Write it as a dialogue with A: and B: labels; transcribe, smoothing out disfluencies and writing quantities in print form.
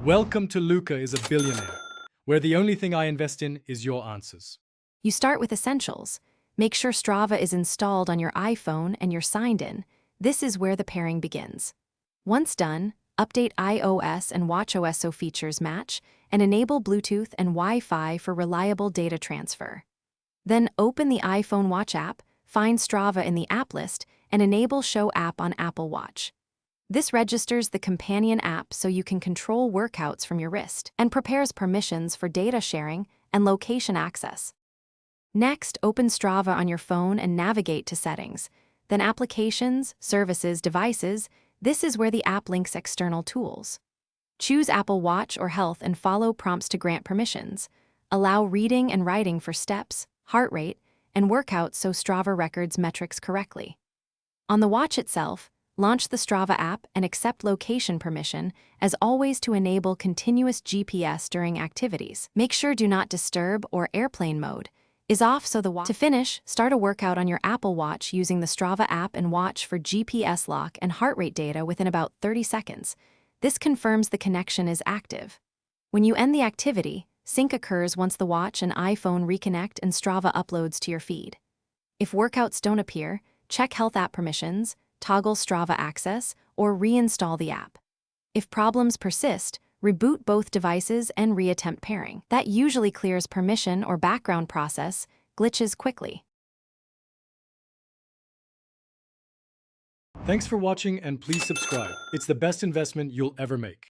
A: Welcome to Luca is a Billionaire, where the only thing I invest in is your answers.
B: You start with essentials. Make sure Strava is installed on your iPhone and you're signed in. This is where the pairing begins. Once done, update iOS and watchOS so features match, and enable Bluetooth and Wi-Fi for reliable data transfer. Then open the iPhone Watch app, find Strava in the app list, and enable Show app on Apple Watch. This registers the companion app so you can control workouts from your wrist and prepares permissions for data sharing and location access. Next, open Strava on your phone and navigate to Settings. Then Applications, Services, Devices. This is where the app links external tools. Choose Apple Watch or Health and follow prompts to grant permissions. Allow reading and writing for steps, heart rate, and workouts so Strava records metrics correctly. On the watch itself, launch the Strava app and accept location permission, as always to enable continuous GPS during activities. Make sure Do Not Disturb or Airplane Mode is off so the watch. To finish, start a workout on your Apple Watch using the Strava app and watch for GPS lock and heart rate data within about 30 seconds. This confirms the connection is active. When you end the activity, sync occurs once the watch and iPhone reconnect and Strava uploads to your feed. If workouts don't appear, check Health app permissions, toggle Strava access, or reinstall the app. If problems persist, reboot both devices and reattempt pairing. That usually clears permission or background process glitches quickly.
A: Thanks for watching and please subscribe. It's the best investment you'll ever make.